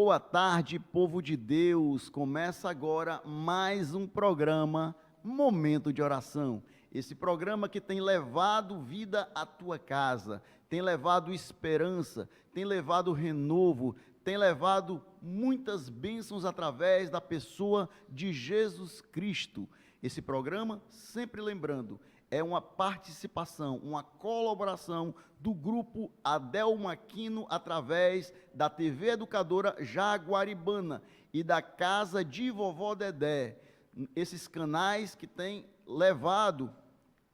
Boa tarde, povo de Deus. Começa agora mais um programa Momento de Oração. Esse programa que tem levado vida à tua casa, tem levado esperança, tem levado renovo, tem levado muitas bênçãos através da pessoa de Jesus Cristo. Esse programa, sempre lembrando, é uma participação, uma colaboração do grupo Adelmo Aquino através da TV Educadora Jaguaribana e da Casa de Vovó Dedé. Esses canais que têm levado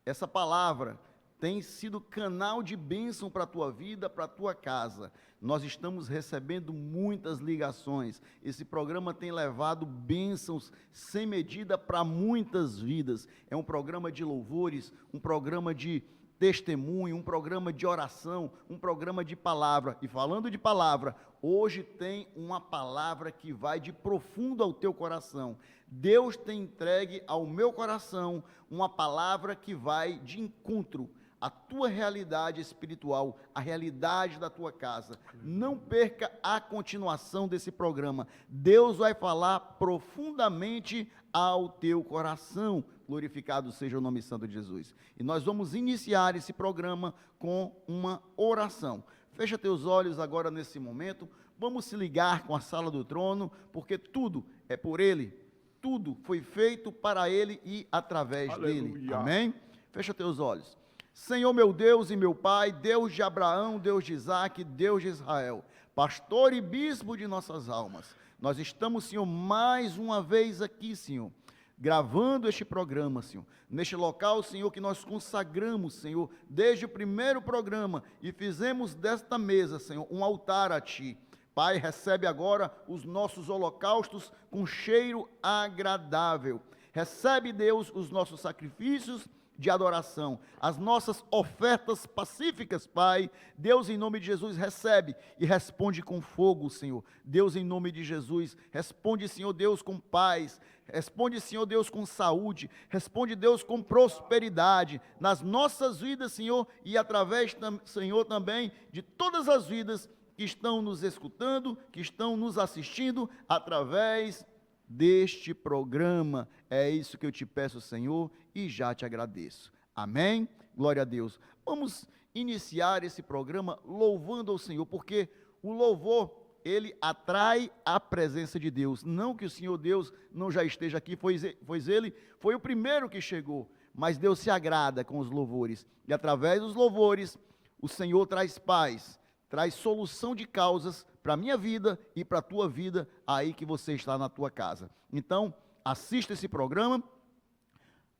essa palavra, tem sido canal de bênção para a tua vida, para a tua casa. Nós estamos recebendo muitas ligações. Esse programa tem levado bênçãos sem medida para muitas vidas. É um programa de louvores, um programa de testemunho, um programa de oração, um programa de palavra. E falando de palavra, hoje tem uma palavra que vai de profundo ao teu coração. Deus tem entregue ao meu coração uma palavra que vai de encontro à tua realidade espiritual, à realidade da tua casa. Não perca a continuação desse programa. Deus vai falar profundamente ao teu coração. Glorificado seja o nome santo de Jesus. E nós vamos iniciar esse programa com uma oração. Fecha teus olhos agora nesse momento. Vamos se ligar com a sala do trono, porque tudo é por Ele. Tudo foi feito para Ele e através dEle. Amém? Fecha teus olhos. Senhor meu Deus e meu Pai, Deus de Abraão, Deus de Isaac, Deus de Israel, pastor e bispo de nossas almas, nós estamos, Senhor, mais uma vez aqui, Senhor, gravando este programa, Senhor, neste local, Senhor, que nós consagramos, Senhor, desde o primeiro programa, e fizemos desta mesa, Senhor, um altar a Ti. Pai, recebe agora os nossos holocaustos com cheiro agradável. Recebe, Deus, os nossos sacrifícios de adoração, as nossas ofertas pacíficas, Pai. Deus, em nome de Jesus, recebe e responde com fogo, Senhor. Deus, em nome de Jesus, responde, Senhor Deus, com paz. Responde, Senhor Deus, com saúde. Responde, Deus, com prosperidade nas nossas vidas, Senhor, e através, Senhor, também de todas as vidas que estão nos escutando, que estão nos assistindo através deste programa. É isso que eu te peço, Senhor, e já te agradeço. Amém? Glória a Deus. Vamos iniciar esse programa louvando ao Senhor, porque o louvor, ele atrai a presença de Deus. Não que o Senhor Deus não já esteja aqui, pois ele foi o primeiro que chegou, mas Deus se agrada com os louvores. E através dos louvores, o Senhor traz paz, traz solução de causas para a minha vida e para a tua vida, aí que você está na tua casa. Então, assista esse programa,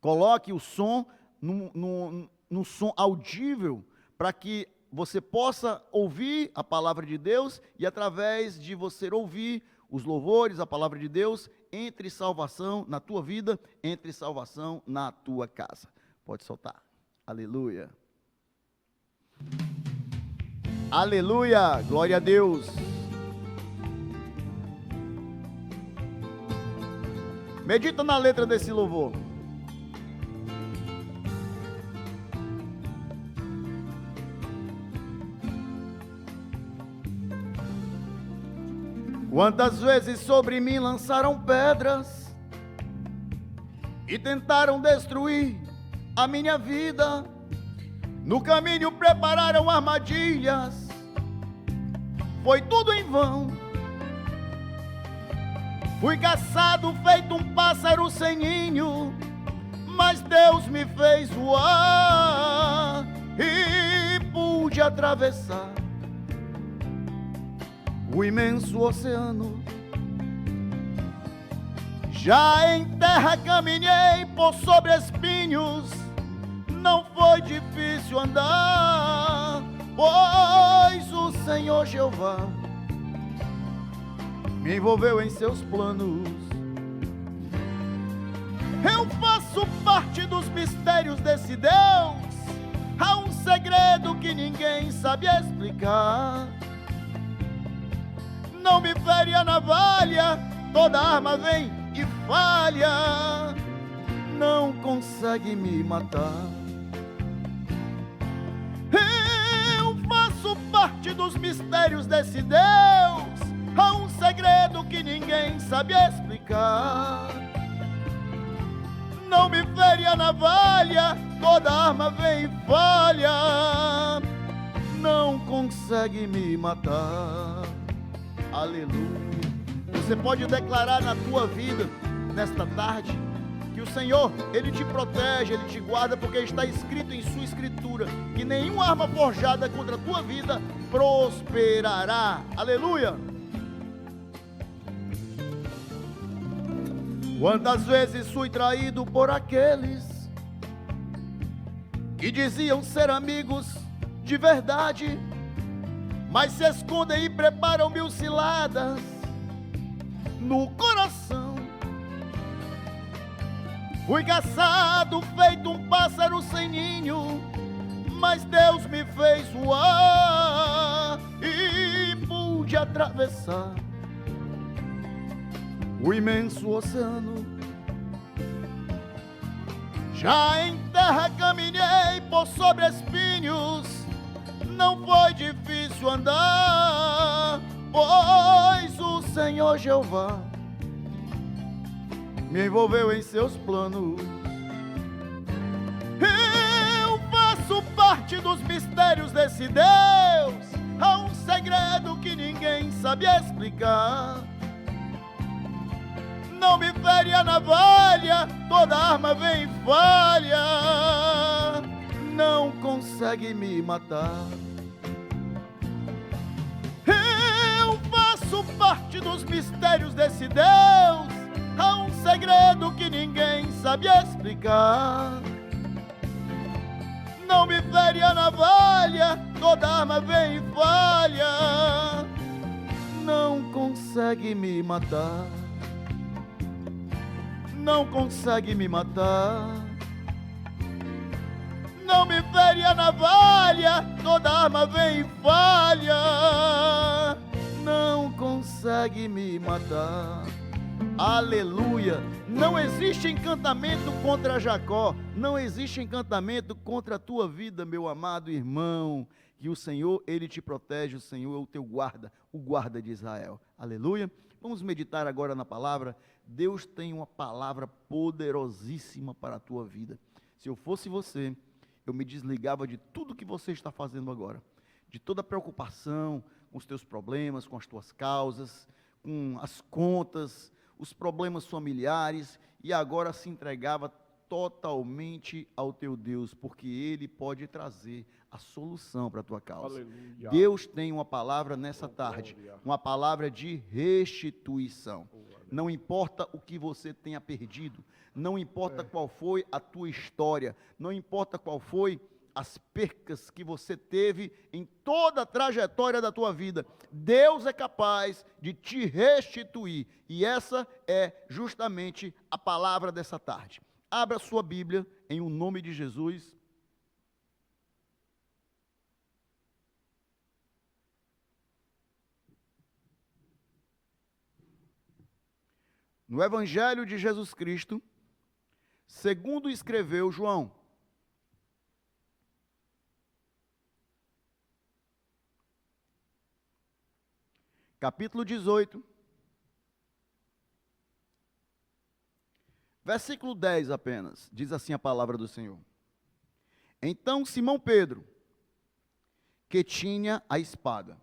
coloque o som no som audível, para que você possa ouvir a palavra de Deus, e através de você ouvir os louvores, a palavra de Deus, entre salvação na tua vida, entre salvação na tua casa. Pode soltar. Aleluia. Aleluia, glória a Deus. Medita na letra desse louvor. Quantas vezes sobre mim lançaram pedras e tentaram destruir a minha vida. No caminho prepararam armadilhas, foi tudo em vão. Fui caçado feito um pássaro sem ninho, mas Deus me fez voar e pude atravessar o imenso oceano. Já em terra caminhei por sobre espinhos, não foi difícil andar, pois o Senhor Jeová me envolveu em seus planos. Eu faço parte dos mistérios desse Deus. Há um segredo que ninguém sabe explicar. Não me fere a navalha, toda arma vem e falha, não consegue me matar. Eu faço parte dos mistérios desse Deus. há um segredo que ninguém sabe explicar. Não me fere a navalha, toda arma vem e falha, não consegue me matar. Aleluia. Você pode declarar na tua vida, nesta tarde, que o Senhor, Ele te protege, Ele te guarda, porque está escrito em sua escritura, que nenhuma arma forjada contra a tua vida prosperará. Aleluia. Quantas vezes fui traído por aqueles que diziam ser amigos de verdade, mas se escondem e preparam mil ciladas no coração. Fui caçado, feito um pássaro sem ninho, mas Deus me fez voar e pude atravessar o imenso oceano. Já em terra caminhei por sobre espinhos, não foi difícil andar, pois o Senhor Jeová me envolveu em seus planos. Eu faço parte dos mistérios desse Deus, há um segredo que ninguém sabe explicar. Não me fere a navalha, toda arma vem e falha, não consegue me matar. Eu faço parte dos mistérios desse Deus, há um segredo que ninguém sabe explicar. Não me fere a navalha, toda arma vem e falha, não consegue me matar. Não consegue me matar. Não me fere a navalha, toda arma vem e falha, não consegue me matar. Aleluia. Não existe encantamento contra Jacó, não existe encantamento contra a tua vida, meu amado irmão, que o Senhor, Ele te protege, o Senhor é o teu guarda, o guarda de Israel. Aleluia. Vamos meditar agora na palavra. Deus tem uma palavra poderosíssima para a tua vida. Se eu fosse você, eu me desligava de tudo que você está fazendo agora, de toda a preocupação com os teus problemas, com as tuas causas, com as contas, os problemas familiares, e agora se entregava totalmente ao teu Deus, porque Ele pode trazer a solução para a tua causa. Aleluia. Deus tem uma palavra nessa tarde, uma palavra de restituição. Não importa o que você tenha perdido, não importa qual foi a tua história, não importa qual foi as percas que você teve em toda a trajetória da tua vida, Deus é capaz de te restituir, e essa é justamente a palavra dessa tarde. Abra sua Bíblia em o nome de Jesus. No Evangelho de Jesus Cristo, segundo escreveu João. Capítulo 18, versículo 10 apenas, diz assim a palavra do Senhor. Então Simão Pedro, que tinha a espada,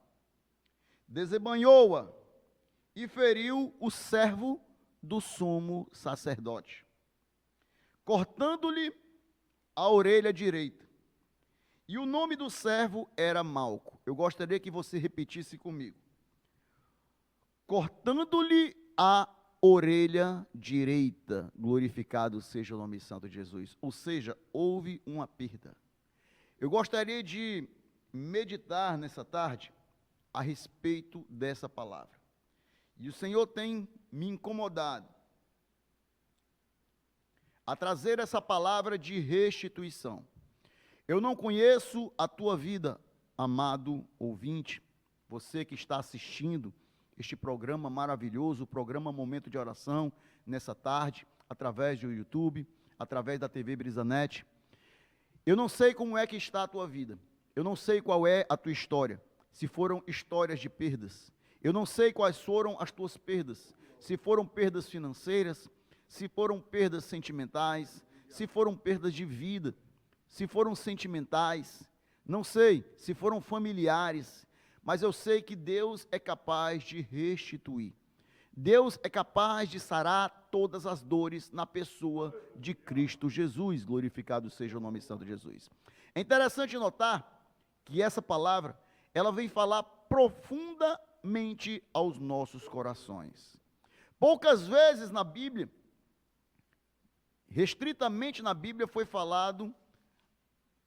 desembainhou-a e feriu o servo do sumo sacerdote, cortando-lhe a orelha direita. E o nome do servo era Malco. Eu gostaria que você repetisse comigo. Cortando-lhe a orelha direita, glorificado seja o nome santo de Jesus. Ou seja, houve uma perda. Eu gostaria de meditar nessa tarde a respeito dessa palavra. E o Senhor tem me incomodado a trazer essa palavra de restituição. Eu não conheço a tua vida, amado ouvinte, você que está assistindo este programa maravilhoso, o programa Momento de Oração, nessa tarde, através do YouTube, através da TV Brisanet. Eu não sei como é que está a tua vida, eu não sei qual é a tua história, se foram histórias de perdas. Eu não sei quais foram as tuas perdas, se foram perdas financeiras, se foram perdas sentimentais, se foram perdas de vida, se foram sentimentais, não sei, se foram familiares, mas eu sei que Deus é capaz de restituir. Deus é capaz de sarar todas as dores na pessoa de Cristo Jesus, glorificado seja o nome santo de Jesus. É interessante notar que essa palavra, ela vem falar profundamente aos nossos corações. Poucas vezes na Bíblia, restritamente na Bíblia, foi falado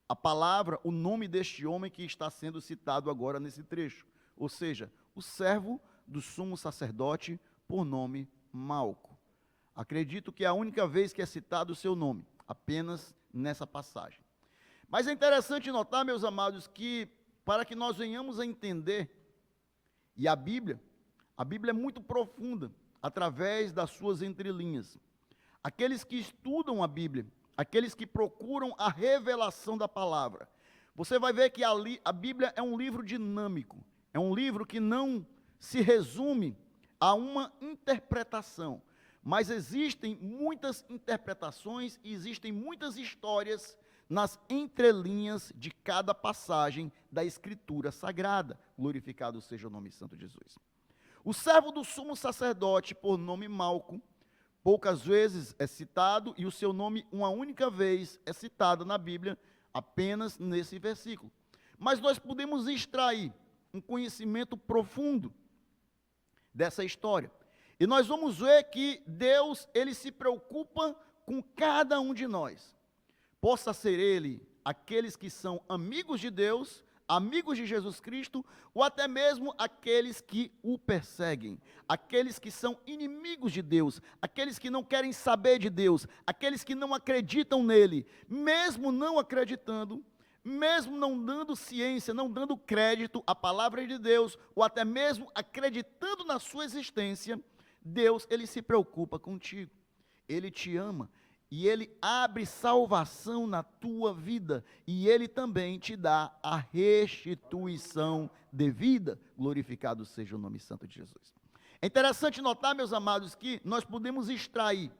a palavra, o nome deste homem que está sendo citado agora nesse trecho, ou seja, o servo do sumo sacerdote por nome Malco. Acredito que é a única vez que é citado o seu nome, apenas nessa passagem. Mas é interessante notar, meus amados, que para que nós venhamos a entender, e a Bíblia é muito profunda, através das suas entrelinhas. Aqueles que estudam a Bíblia, aqueles que procuram a revelação da palavra, você vai ver que a Bíblia é um livro dinâmico, é um livro que não se resume a uma interpretação, mas existem muitas interpretações e existem muitas histórias nas entrelinhas de cada passagem da Escritura Sagrada. Glorificado seja o nome santo de Jesus. O servo do sumo sacerdote, por nome Malco, poucas vezes é citado, e o seu nome uma única vez é citado na Bíblia, apenas nesse versículo. Mas nós podemos extrair um conhecimento profundo dessa história. E nós vamos ver que Deus, ele se preocupa com cada um de nós. Possa ser ele aqueles que são amigos de Deus, amigos de Jesus Cristo, ou até mesmo aqueles que o perseguem, aqueles que são inimigos de Deus, aqueles que não querem saber de Deus, aqueles que não acreditam nele, mesmo não acreditando, mesmo não dando ciência, não dando crédito à palavra de Deus, ou até mesmo acreditando na sua existência, Deus, ele se preocupa contigo, ele te ama, e ele abre salvação na tua vida, e ele também te dá a restituição devida, glorificado seja o nome santo de Jesus. É interessante notar, meus amados, que nós podemos extrair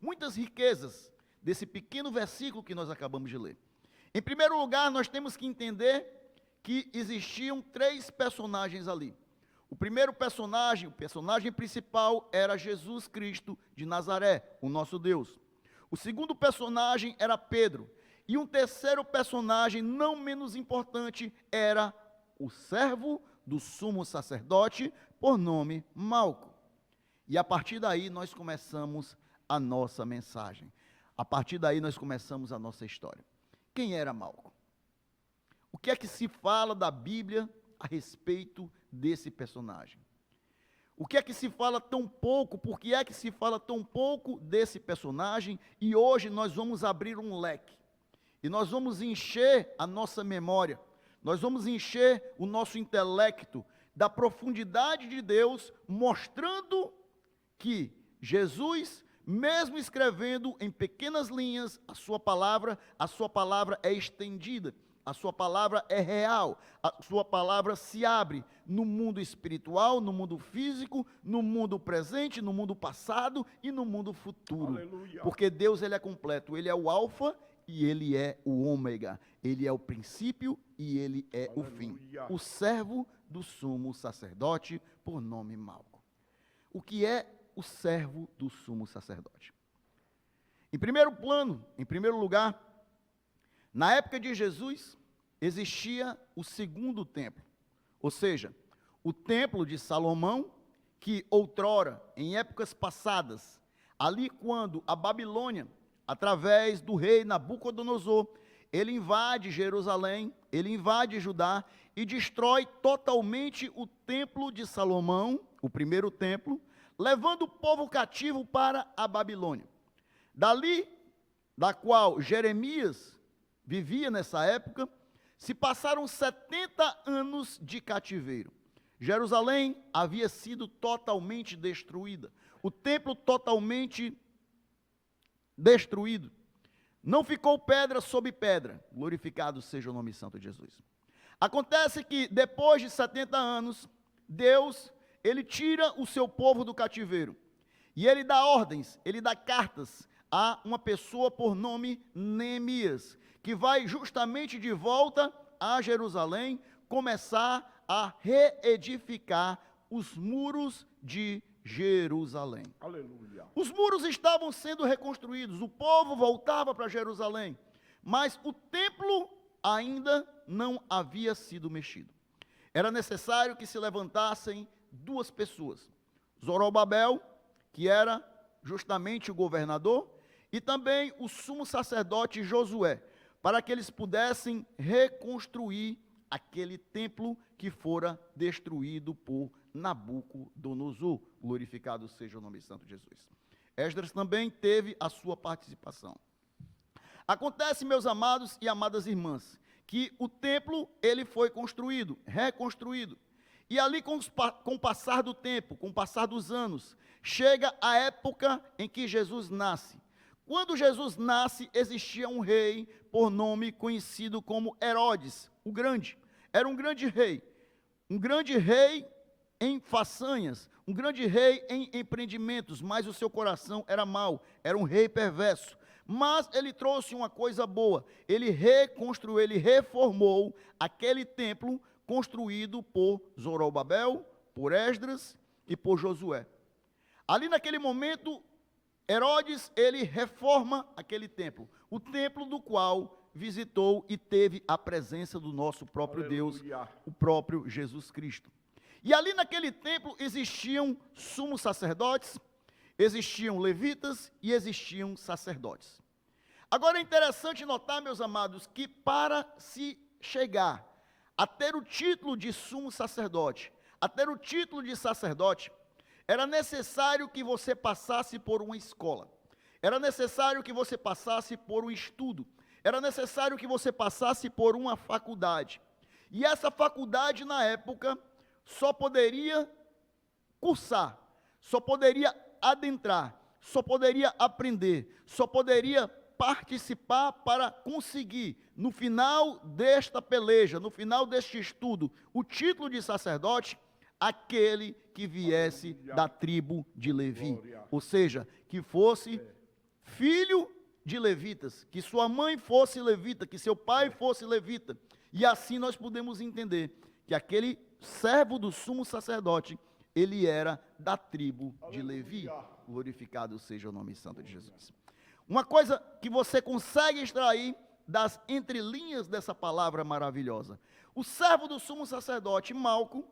muitas riquezas desse pequeno versículo que nós acabamos de ler. Em primeiro lugar, nós temos que entender que existiam três personagens ali. O primeiro personagem, o personagem principal, era Jesus Cristo de Nazaré, o nosso Deus. O segundo personagem era Pedro. E um terceiro personagem, não menos importante, era o servo do sumo sacerdote, por nome Malco. E a partir daí nós começamos a nossa mensagem. A partir daí nós começamos a nossa história. Quem era Malco? O que é que se fala da Bíblia a respeito desse personagem? O que é que se fala tão pouco? Por que é que se fala tão pouco desse personagem? E hoje nós vamos abrir um leque. E nós vamos encher a nossa memória. Nós vamos encher o nosso intelecto da profundidade de Deus, mostrando que Jesus, mesmo escrevendo em pequenas linhas a sua palavra é estendida. A sua palavra é real, a sua palavra se abre no mundo espiritual, no mundo físico, no mundo presente, no mundo passado e no mundo futuro. Aleluia. Porque Deus, ele é completo, ele é o alfa e ele é o ômega, ele é o princípio e ele é Aleluia. O fim. O servo do sumo sacerdote, por nome Malco. O que é o servo do sumo sacerdote? Em primeiro lugar, na época de Jesus, existia o segundo templo, ou seja, o templo de Salomão, que outrora, em épocas passadas, ali quando a Babilônia, através do rei Nabucodonosor, ele invade Jerusalém, ele invade Judá e destrói totalmente o templo de Salomão, o primeiro templo, levando o povo cativo para a Babilônia. Dali, da qual Jeremias vivia nessa época, se passaram 70 anos de cativeiro. Jerusalém havia sido totalmente destruída, o templo totalmente destruído. Não ficou pedra sobre pedra, glorificado seja o nome santo de Jesus. Acontece que depois de 70 anos, Deus, ele tira o seu povo do cativeiro. E ele dá ordens, ele dá cartas a uma pessoa por nome Neemias, que vai justamente de volta a Jerusalém começar a reedificar os muros de Jerusalém. Aleluia. Os muros estavam sendo reconstruídos, o povo voltava para Jerusalém, mas o templo ainda não havia sido mexido. Era necessário que se levantassem duas pessoas, Zorobabel, que era justamente o governador, e também o sumo sacerdote Josué, para que eles pudessem reconstruir aquele templo que fora destruído por Nabucodonosor. Glorificado seja o nome santo de Jesus. Esdras também teve a sua participação. Acontece, meus amados e amadas irmãs, que o templo ele foi construído, reconstruído. E ali com o passar do tempo, com o passar dos anos, chega a época em que Jesus nasce. Quando Jesus nasce, existia um rei por nome conhecido como Herodes, o Grande. Era um grande rei em façanhas, um grande rei em empreendimentos, mas o seu coração era mau, era um rei perverso. Mas ele trouxe uma coisa boa, ele reconstruiu, ele reformou aquele templo construído por Zorobabel, por Esdras e por Josué. Ali naquele momento, Herodes, ele reforma aquele templo, o templo do qual visitou e teve a presença do nosso próprio Deus, o próprio Jesus Cristo. E ali naquele templo existiam sumos sacerdotes, existiam levitas e existiam sacerdotes. Agora é interessante notar, meus amados, que para se chegar a ter o título de sumo sacerdote, a ter o título de sacerdote, era necessário que você passasse por uma escola, era necessário que você passasse por um estudo, era necessário que você passasse por uma faculdade. E essa faculdade, na época, só poderia cursar, só poderia adentrar, só poderia aprender, só poderia participar para conseguir, no final desta peleja, no final deste estudo, o título de sacerdote, aquele que viesse da tribo de Levi. Ou seja, que fosse filho de levitas, que sua mãe fosse levita, que seu pai fosse levita. E assim nós podemos entender que aquele servo do sumo sacerdote, ele era da tribo de Levi. Glorificado seja o nome santo de Jesus. Uma coisa que você consegue extrair das entrelinhas dessa palavra maravilhosa. O servo do sumo sacerdote, Malco,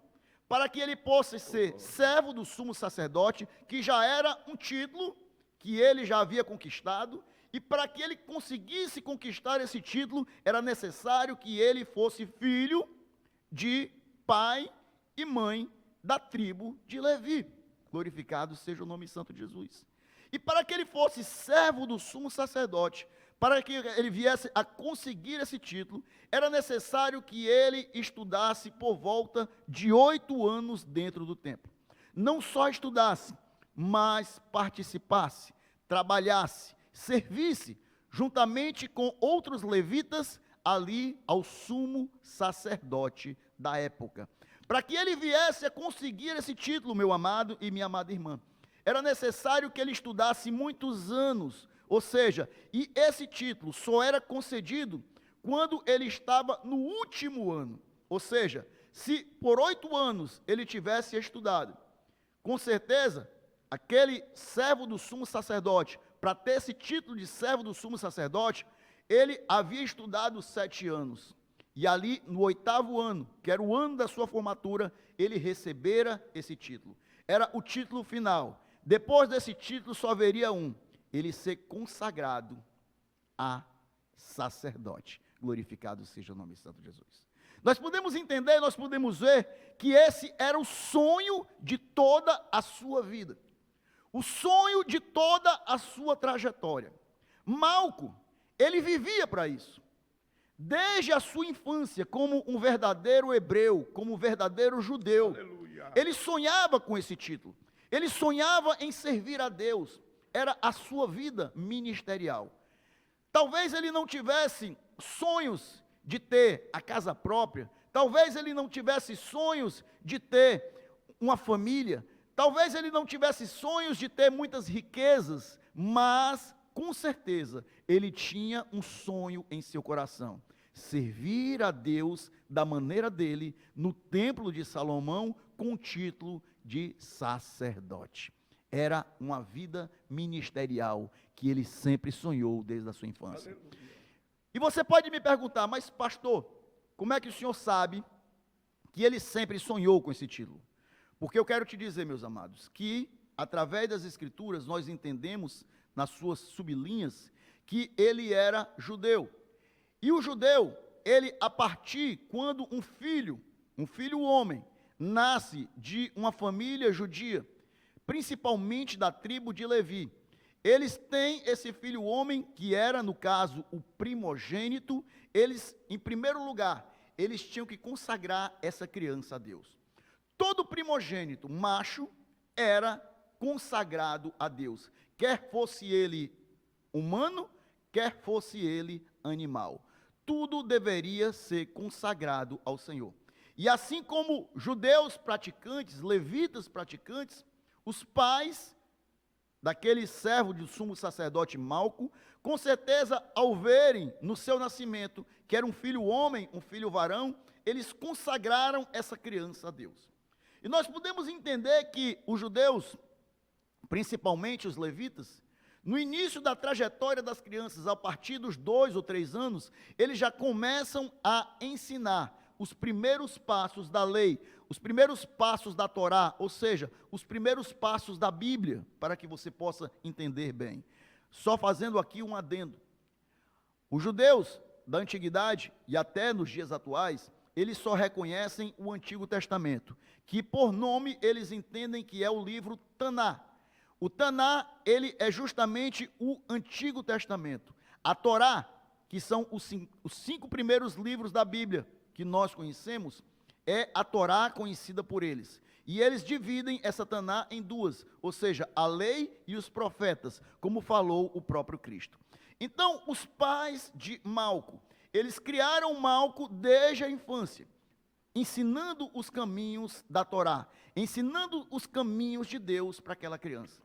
para que ele possa ser servo do sumo sacerdote, que já era um título que ele já havia conquistado, e para que ele conseguisse conquistar esse título, era necessário que ele fosse filho de pai e mãe da tribo de Levi. Glorificado seja o nome santo de Jesus. E para que ele fosse servo do sumo sacerdote, para que ele viesse a conseguir esse título, era necessário que ele estudasse por volta de 8 anos dentro do templo. Não só estudasse, mas participasse, trabalhasse, servisse, juntamente com outros levitas, ali ao sumo sacerdote da época. Para que ele viesse a conseguir esse título, meu amado e minha amada irmã, era necessário que ele estudasse muitos anos, ou seja, e esse título só era concedido quando ele estava no último ano. Ou seja, se por 8 anos ele tivesse estudado, com certeza, aquele servo do sumo sacerdote, para ter esse título de servo do sumo sacerdote, ele havia estudado 7 anos. E ali, no 8º ano, que era o ano da sua formatura, ele recebera esse título. Era o título final. Depois desse título, só haveria ele ser consagrado a sacerdote. Glorificado seja o nome santo de Jesus. Nós podemos entender, nós podemos ver que esse era o sonho de toda a sua vida. O sonho de toda a sua trajetória. Malco, ele vivia para isso. Desde a sua infância, como um verdadeiro hebreu, como um verdadeiro judeu. Aleluia. Ele sonhava com esse título. Ele sonhava em servir a Deus. Era a sua vida ministerial. Talvez ele não tivesse sonhos de ter a casa própria. Talvez ele não tivesse sonhos de ter uma família, talvez ele não tivesse sonhos de ter muitas riquezas, mas, com certeza, ele tinha um sonho em seu coração: servir a Deus da maneira dele, no templo de Salomão, com o título de sacerdote. Era uma vida ministerial que ele sempre sonhou desde a sua infância. Aleluia. E você pode me perguntar: mas pastor, como é que o senhor sabe que ele sempre sonhou com esse título? Porque eu quero te dizer, meus amados, que através das Escrituras nós entendemos, nas suas sublinhas, que ele era judeu. E o judeu, ele, a partir quando um filho homem, nasce de uma família judia, principalmente da tribo de Levi, eles têm esse filho homem, que era, no caso, o primogênito. Eles, em primeiro lugar, eles tinham que consagrar essa criança a Deus. Todo primogênito macho era consagrado a Deus, quer fosse ele humano, quer fosse ele animal. Tudo deveria ser consagrado ao Senhor. E assim como judeus praticantes, levitas praticantes, os pais daquele servo do sumo sacerdote Malco, com certeza, ao verem no seu nascimento que era um filho homem, um filho varão, eles consagraram essa criança a Deus. E nós podemos entender que os judeus, principalmente os levitas, no início da trajetória das crianças, a partir dos 2 ou 3 anos, eles já começam a ensinar os primeiros passos da lei, os primeiros passos da Torá, ou seja, os primeiros passos da Bíblia, para que você possa entender bem. Só fazendo aqui um adendo: os judeus da antiguidade e até nos dias atuais, eles só reconhecem o Antigo Testamento, que por nome eles entendem que é o livro Taná. O Taná, ele é justamente o Antigo Testamento. A Torá, que são os 5 primeiros livros da Bíblia que nós conhecemos, é a Torá conhecida por eles. E eles dividem essa Taná em 2, ou seja, a lei e os profetas, como falou o próprio Cristo. Então, os pais de Malco, eles criaram Malco desde a infância, ensinando os caminhos da Torá, ensinando os caminhos de Deus para aquela criança.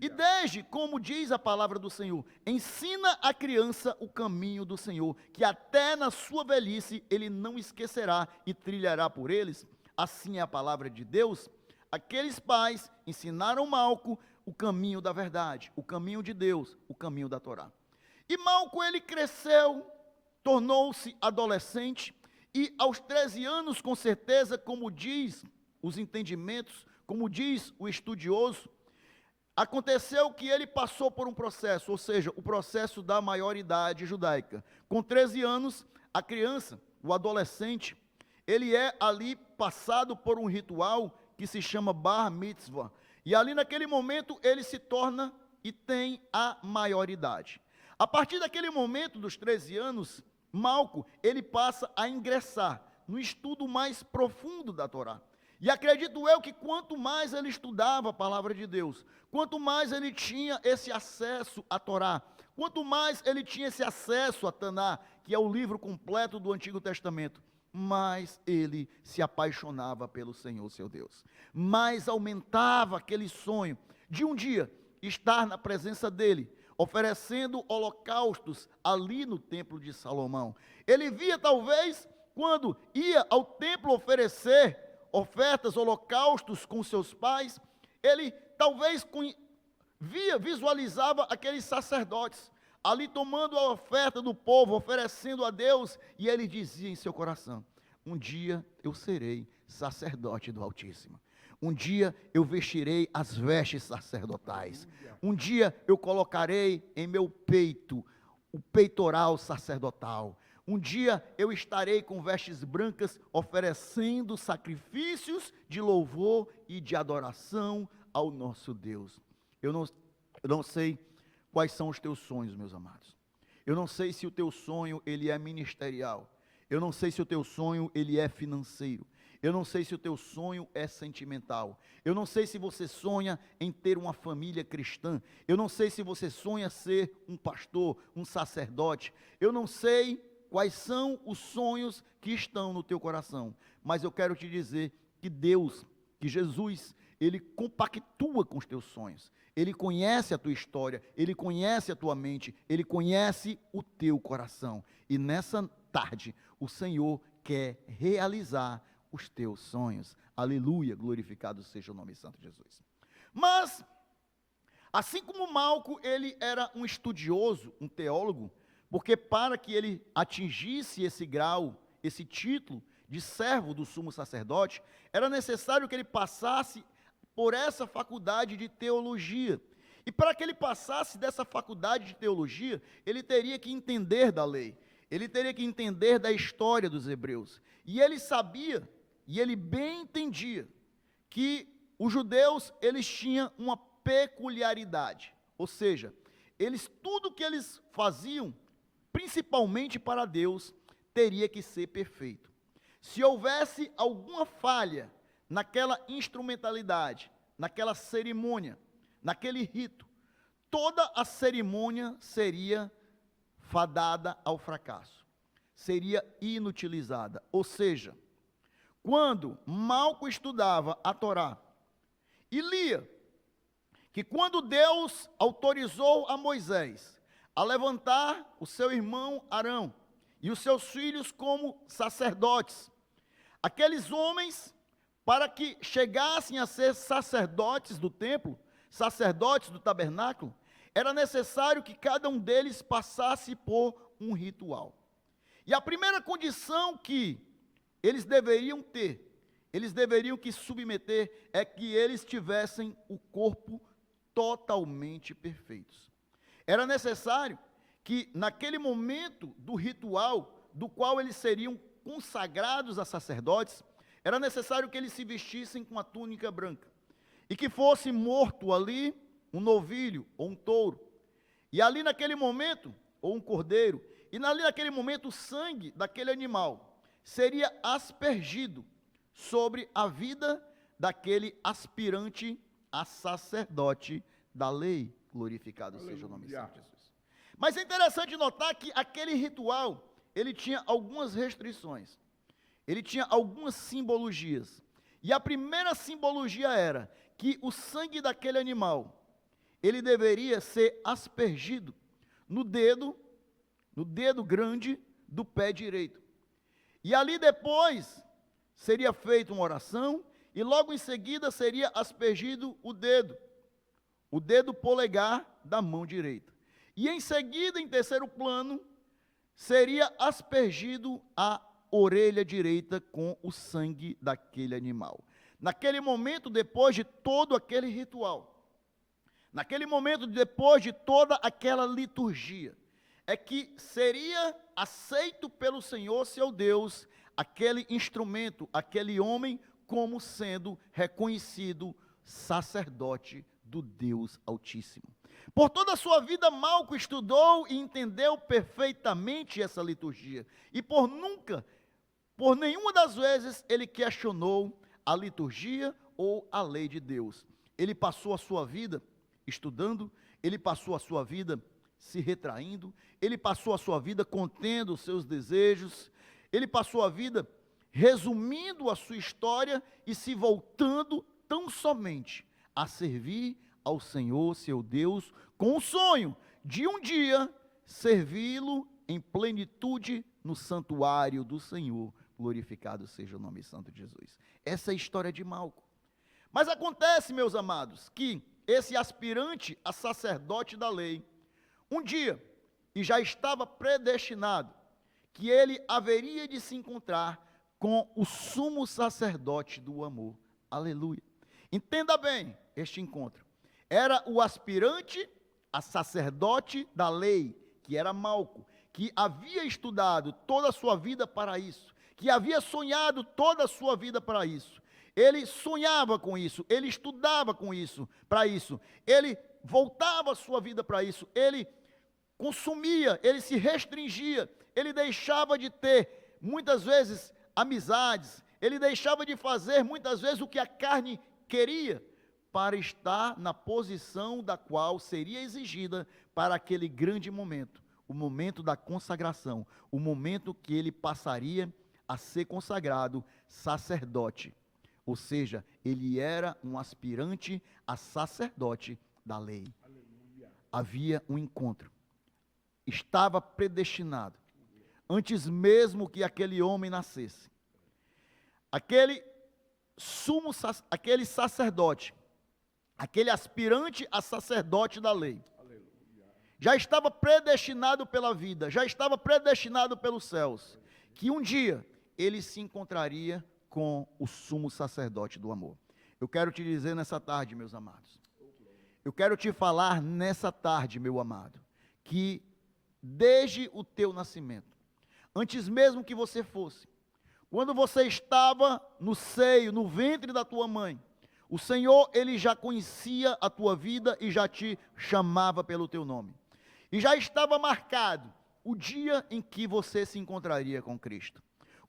E desde, como diz a palavra do Senhor, ensina a criança o caminho do Senhor, que até na sua velhice ele não esquecerá e trilhará por eles. Assim é a palavra de Deus. Aqueles pais ensinaram Malco o caminho da verdade, o caminho de Deus, o caminho da Torá. E Malco, ele cresceu, tornou-se adolescente, e aos 13 anos, com certeza, como diz os entendimentos, como diz o estudioso, aconteceu que ele passou por um processo, ou seja, o processo da maioridade judaica. Com 13 anos, a criança, o adolescente, ele é ali passado por um ritual que se chama Bar Mitzvah. E ali naquele momento ele se torna e tem a maioridade. A partir daquele momento, dos 13 anos, Malco, ele passa a ingressar no estudo mais profundo da Torá. E acredito eu que quanto mais ele estudava a palavra de Deus, quanto mais ele tinha esse acesso à Torá, quanto mais ele tinha esse acesso a Taná, que é o livro completo do Antigo Testamento, mais ele se apaixonava pelo Senhor, seu Deus. Mais aumentava aquele sonho de um dia estar na presença dele, oferecendo holocaustos ali no templo de Salomão. Ele via talvez, quando ia ao templo oferecer ofertas, holocaustos com seus pais, ele talvez visualizava aqueles sacerdotes ali tomando a oferta do povo, oferecendo a Deus, e ele dizia em seu coração: um dia eu serei sacerdote do Altíssimo. Um dia eu vestirei as vestes sacerdotais. Um dia eu colocarei em meu peito o peitoral sacerdotal. Um dia eu estarei com vestes brancas oferecendo sacrifícios de louvor e de adoração ao nosso Deus. Eu não sei quais são os teus sonhos, meus amados. Eu não sei se o teu sonho ele é ministerial. Eu não sei se o teu sonho ele é financeiro. Eu não sei se o teu sonho é sentimental. Eu não sei se você sonha em ter uma família cristã. Eu não sei se você sonha ser um pastor, um sacerdote. Eu não sei quais são os sonhos que estão no teu coração. Mas eu quero te dizer que Deus, que Jesus, ele compactua com os teus sonhos. Ele conhece a tua história, ele conhece a tua mente, ele conhece o teu coração. E nessa tarde, o Senhor quer realizar os teus sonhos. Aleluia, glorificado seja o nome santo de Jesus. Mas, assim como Malco, ele era um estudioso, um teólogo, porque para que ele atingisse esse grau, esse título de servo do sumo sacerdote, era necessário que ele passasse por essa faculdade de teologia. E para que ele passasse dessa faculdade de teologia, ele teria que entender da lei, ele teria que entender da história dos hebreus. E ele sabia, e ele bem entendia, que os judeus, eles tinham uma peculiaridade, ou seja, tudo que eles faziam, principalmente para Deus, teria que ser perfeito. Se houvesse alguma falha naquela instrumentalidade, naquela cerimônia, naquele rito, toda a cerimônia seria fadada ao fracasso, seria inutilizada. Ou seja, quando Malco estudava a Torá e lia que quando Deus autorizou a Moisés a levantar o seu irmão Arão e os seus filhos como sacerdotes, aqueles homens, para que chegassem a ser sacerdotes do templo, sacerdotes do tabernáculo, era necessário que cada um deles passasse por um ritual. E a primeira condição que eles deveriam ter, eles deveriam que submeter, é que eles tivessem o corpo totalmente perfeitos. Era necessário que naquele momento do ritual, do qual eles seriam consagrados a sacerdotes, era necessário que eles se vestissem com a túnica branca, e que fosse morto ali um novilho ou um touro, e ali naquele momento, ou um cordeiro, e ali naquele momento o sangue daquele animal seria aspergido sobre a vida daquele aspirante a sacerdote da lei. Glorificado seja o nome de Jesus. Mas é interessante notar que aquele ritual, ele tinha algumas restrições, ele tinha algumas simbologias, e a primeira simbologia era que o sangue daquele animal, ele deveria ser aspergido no dedo grande do pé direito, e ali depois seria feita uma oração, e logo em seguida seria aspergido o dedo polegar da mão direita, e em seguida, em terceiro plano, seria aspergido a orelha direita com o sangue daquele animal. Naquele momento, depois de todo aquele ritual, naquele momento, depois de toda aquela liturgia, é que seria aceito pelo Senhor, seu Deus, aquele instrumento, aquele homem, como sendo reconhecido sacerdote do Deus Altíssimo. Por toda a sua vida, Malco estudou e entendeu perfeitamente essa liturgia, e por nenhuma das vezes ele questionou a liturgia ou a lei de Deus. Ele passou a sua vida estudando, ele passou a sua vida se retraindo, ele passou a sua vida contendo os seus desejos, ele passou a vida resumindo a sua história e se voltando tão somente a servir ao Senhor, seu Deus, com o sonho de um dia servi-lo em plenitude no santuário do Senhor. Glorificado seja o nome santo de Jesus. Essa é a história de Malco. Mas acontece, meus amados, que esse aspirante a sacerdote da lei, um dia, e já estava predestinado, que ele haveria de se encontrar com o sumo sacerdote do amor. Aleluia. Entenda bem este encontro. Era o aspirante a sacerdote da lei, que era Malco, que havia estudado toda a sua vida para isso, que havia sonhado toda a sua vida para isso. Ele sonhava com isso, ele estudava com isso, para isso. Ele voltava a sua vida para isso, ele consumia, ele se restringia, ele deixava de ter, muitas vezes, amizades, ele deixava de fazer, muitas vezes, o que a carne queria, para estar na posição da qual seria exigida para aquele grande momento, o momento da consagração, o momento que ele passaria a ser consagrado sacerdote, Ou seja, ele era um aspirante a sacerdote da lei. Aleluia. Havia um encontro. Estava predestinado. Antes mesmo que aquele homem nascesse. Aquele sacerdote, aquele aspirante a sacerdote da lei, já estava predestinado pela vida, já estava predestinado pelos céus, que um dia ele se encontraria com o sumo sacerdote do amor. Eu quero te dizer nessa tarde, meus amados, eu quero te falar nessa tarde, meu amado, que desde o teu nascimento, antes mesmo que você fosse, quando você estava no seio, no ventre da tua mãe, o Senhor, Ele já conhecia a tua vida e já te chamava pelo teu nome. E já estava marcado o dia em que você se encontraria com Cristo.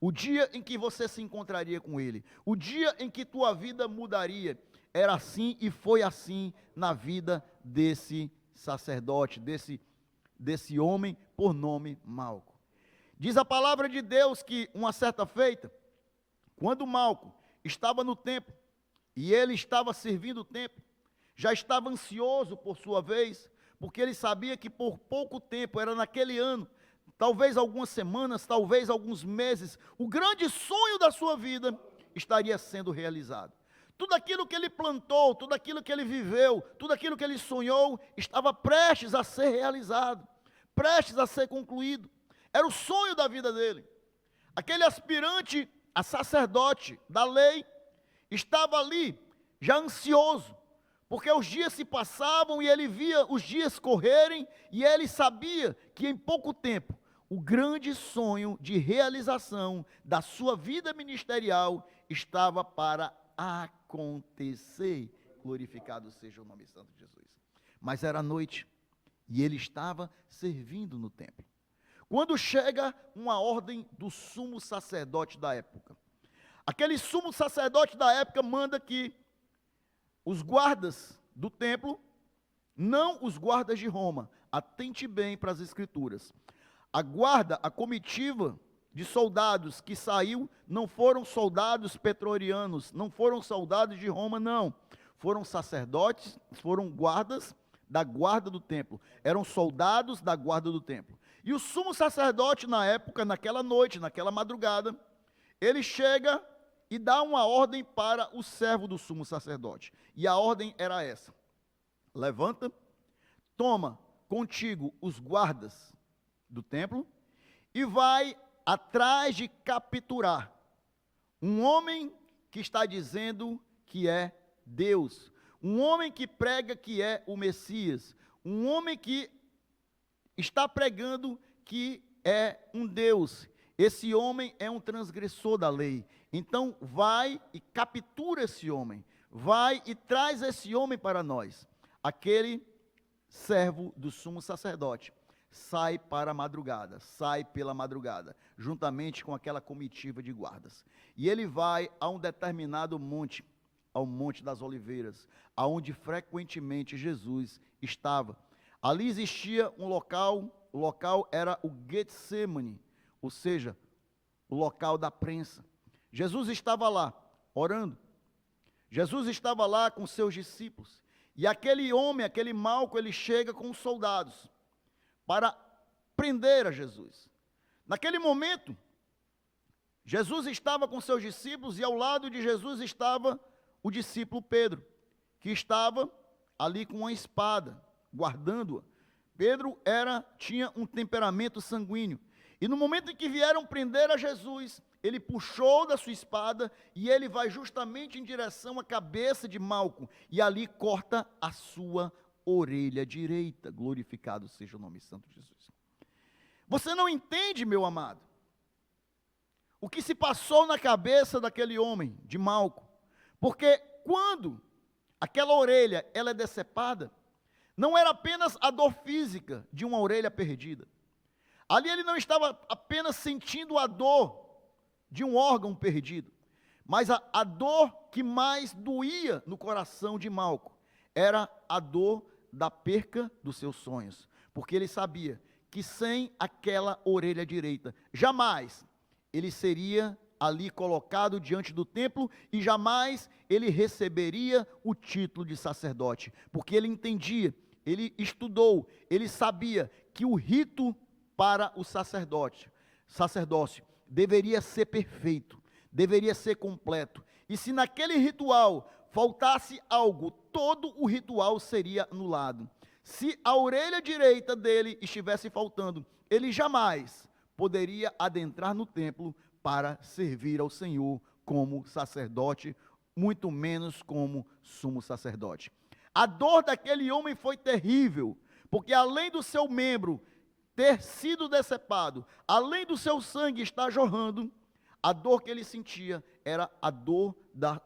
O dia em que você se encontraria com Ele. O dia em que tua vida mudaria. Era assim e foi assim na vida desse sacerdote, desse homem por nome Malco. Diz a palavra de Deus que uma certa feita, quando Malco estava no templo, e ele estava servindo o templo, já estava ansioso por sua vez, porque ele sabia que por pouco tempo, era naquele ano, talvez algumas semanas, talvez alguns meses, o grande sonho da sua vida estaria sendo realizado. Tudo aquilo que ele plantou, tudo aquilo que ele viveu, tudo aquilo que ele sonhou, estava prestes a ser realizado, prestes a ser concluído. Era o sonho da vida dele. Aquele aspirante a sacerdote da lei estava ali, já ansioso, porque os dias se passavam e ele via os dias correrem e ele sabia que em pouco tempo o grande sonho de realização da sua vida ministerial estava para acontecer. Glorificado seja o nome santo de Jesus. Mas era noite e ele estava servindo no templo. Quando chega uma ordem do sumo sacerdote da época. Aquele sumo sacerdote da época manda que os guardas do templo, não os guardas de Roma, atente bem para as escrituras. A guarda, a comitiva de soldados que saiu, não foram soldados pretorianos, não foram soldados de Roma, não. Foram sacerdotes, foram guardas da guarda do templo. Eram soldados da guarda do templo. E o sumo sacerdote na época, naquela noite, naquela madrugada, ele chega e dá uma ordem para o servo do sumo sacerdote. E a ordem era essa: levanta, toma contigo os guardas do templo e vai atrás de capturar um homem que está dizendo que é Deus, um homem que prega que é o Messias, um homem que está pregando que é um Deus. Esse homem é um transgressor da lei. Então vai e captura esse homem. Vai e traz esse homem para nós. Aquele servo do sumo sacerdote sai para a madrugada, sai pela madrugada, juntamente com aquela comitiva de guardas. E ele vai a um determinado monte, ao Monte das Oliveiras, aonde frequentemente Jesus estava. Ali existia um local, o local era o Getsemane, ou seja, o local da prensa. Jesus estava lá, orando. Jesus estava lá com seus discípulos. E aquele homem, aquele Malco, ele chega com os soldados para prender a Jesus. Naquele momento, Jesus estava com seus discípulos e ao lado de Jesus estava o discípulo Pedro, que estava ali com uma espada, guardando-a. Pedro tinha um temperamento sanguíneo. E no momento em que vieram prender a Jesus, ele puxou da sua espada e ele vai justamente em direção à cabeça de Malco. E ali corta a sua orelha direita. Glorificado seja o nome santo de Jesus. Você não entende, meu amado, o que se passou na cabeça daquele homem, de Malco. Porque quando aquela orelha ela é decepada, não era apenas a dor física de uma orelha perdida. Ali ele não estava apenas sentindo a dor de um órgão perdido, mas a dor que mais doía no coração de Malco era a dor da perca dos seus sonhos, porque ele sabia que sem aquela orelha direita, jamais ele seria ali colocado diante do templo e jamais ele receberia o título de sacerdote, porque ele entendia, ele estudou, ele sabia que o rito para o sacerdócio deveria ser perfeito, deveria ser completo. E se naquele ritual faltasse algo, todo o ritual seria anulado. Se a orelha direita dele estivesse faltando, ele jamais poderia adentrar no templo para servir ao Senhor como sacerdote, muito menos como sumo sacerdote. A dor daquele homem foi terrível, porque além do seu membro ter sido decepado, além do seu sangue estar jorrando, a dor que ele sentia era a dor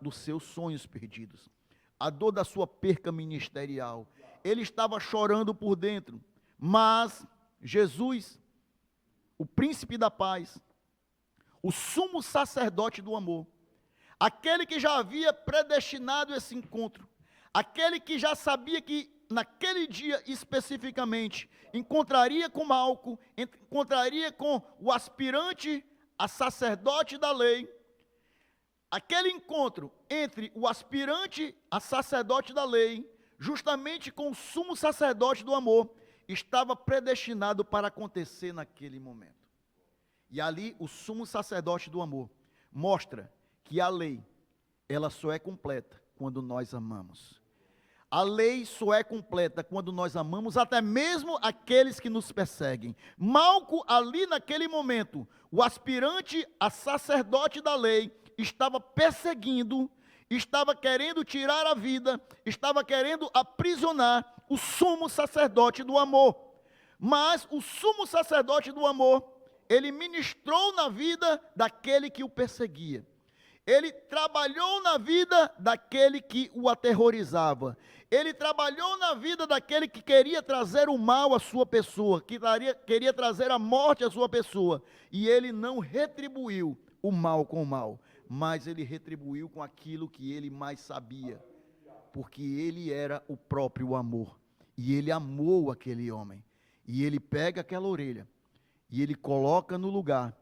dos seus sonhos perdidos, a dor da sua perca ministerial. Ele estava chorando por dentro, mas Jesus, o príncipe da paz, o sumo sacerdote do amor, aquele que já havia predestinado esse encontro, aquele que já sabia que naquele dia especificamente encontraria com Malco, encontraria com o aspirante a sacerdote da lei, aquele encontro entre o aspirante a sacerdote da lei, justamente com o sumo sacerdote do amor, estava predestinado para acontecer naquele momento. E ali o sumo sacerdote do amor mostra que a lei, ela só é completa quando nós amamos. A lei só é completa quando nós amamos até mesmo aqueles que nos perseguem. Malco, ali naquele momento, o aspirante a sacerdote da lei, estava perseguindo, estava querendo tirar a vida, estava querendo aprisionar o sumo sacerdote do amor. Mas o sumo sacerdote do amor, ele ministrou na vida daquele que o perseguia. Ele trabalhou na vida daquele que o aterrorizava. Ele trabalhou na vida daquele que queria trazer o mal à sua pessoa, que queria trazer a morte à sua pessoa. E ele não retribuiu o mal com o mal, mas ele retribuiu com aquilo que ele mais sabia, porque ele era o próprio amor. E ele amou aquele homem. E ele pega aquela orelha e ele coloca no lugar.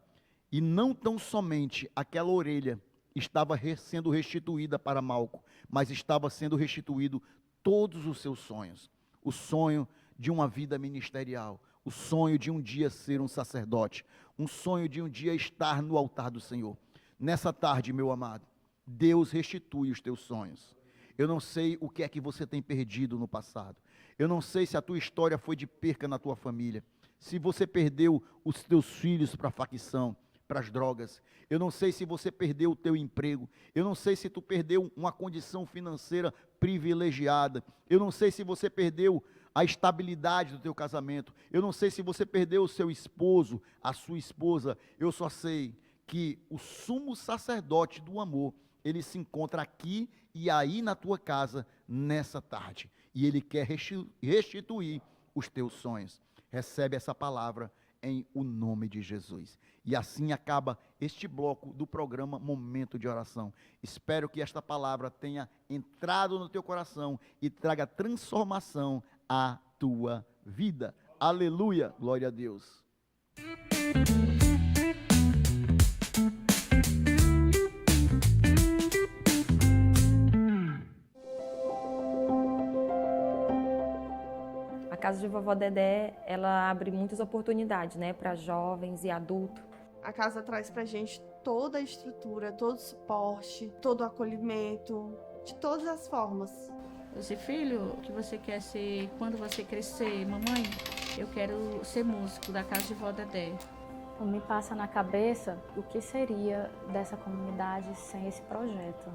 E não tão somente aquela orelha estava sendo restituída para Malco, mas estava sendo restituído todos os seus sonhos. O sonho de uma vida ministerial, o sonho de um dia ser um sacerdote, um sonho de um dia estar no altar do Senhor. Nessa tarde, meu amado, Deus restitui os teus sonhos. Eu não sei o que é que você tem perdido no passado. Eu não sei se a tua história foi de perca na tua família, se você perdeu os teus filhos para a facção, para as drogas. Eu não sei se você perdeu o teu emprego. Eu não sei se tu perdeu uma condição financeira privilegiada. Eu não sei se você perdeu a estabilidade do teu casamento. Eu não sei se você perdeu o seu esposo, a sua esposa. Eu só sei que o sumo sacerdote do amor, ele se encontra aqui e aí na tua casa nessa tarde. E ele quer restituir os teus sonhos. Recebe essa palavra em o nome de Jesus. E assim acaba este bloco do programa Momento de Oração. Espero que esta palavra tenha entrado no teu coração e traga transformação à tua vida. Aleluia, glória a Deus. A Casa de Vovó Dedé, ela abre muitas oportunidades, né, para jovens e adultos. A casa traz pra gente toda a estrutura, todo o suporte, todo o acolhimento, de todas as formas. Você, filho, o que você quer ser quando você crescer? Mamãe, eu quero ser músico da Casa de Vovó Dedé. Não me passa na cabeça o que seria dessa comunidade sem esse projeto.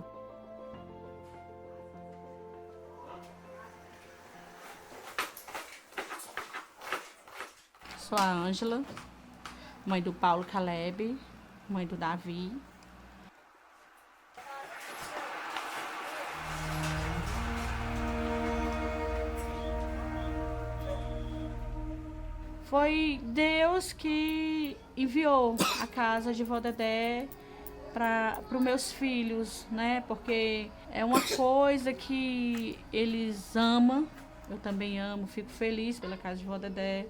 Sou a Ângela, mãe do Paulo Caleb, mãe do Davi. Foi Deus que enviou a Casa de Vovó Dedé para os meus filhos, né? Porque é uma coisa que eles amam, eu também amo, fico feliz pela Casa de Vovó Dedé.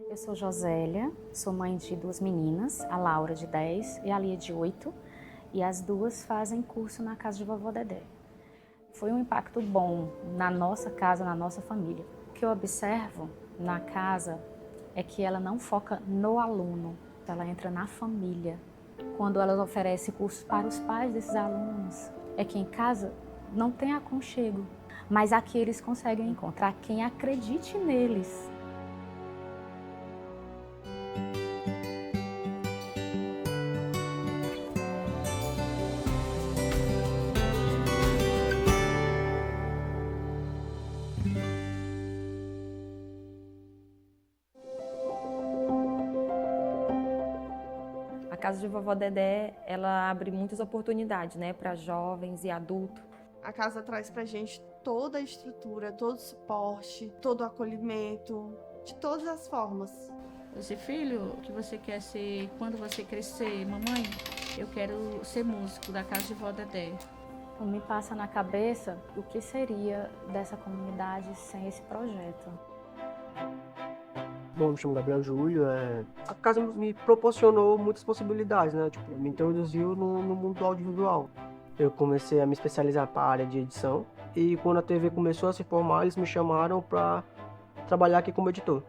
Eu Eu sou Josélia, sou mãe de 2 meninas, a Laura de 10 e a Lia de 8, e as duas fazem curso na casa de vovó Dedé. Foi um impacto bom na nossa casa, na nossa família. O que eu observo na casa é que ela não foca no aluno, ela entra na família. Quando ela oferece cursos para os pais desses alunos, é que em casa não tem aconchego, mas aqui eles conseguem encontrar quem acredite neles. A casa de vovó Dedé, ela abre muitas oportunidades, né, para jovens e adultos. A casa traz pra gente toda a estrutura, todo o suporte, todo o acolhimento, de todas as formas. Você, filho, o que você quer ser quando você crescer? Mamãe, eu quero ser músico da casa de vó Dedé. Não me passa na cabeça o que seria dessa comunidade sem esse projeto. Bom, me chamo Gabriel Júlio. A casa me proporcionou muitas possibilidades, né? Tipo, me introduziu no mundo do audiovisual. Eu comecei a me especializar para a área de edição e quando a TV começou a se formar, eles me chamaram para trabalhar aqui como editor.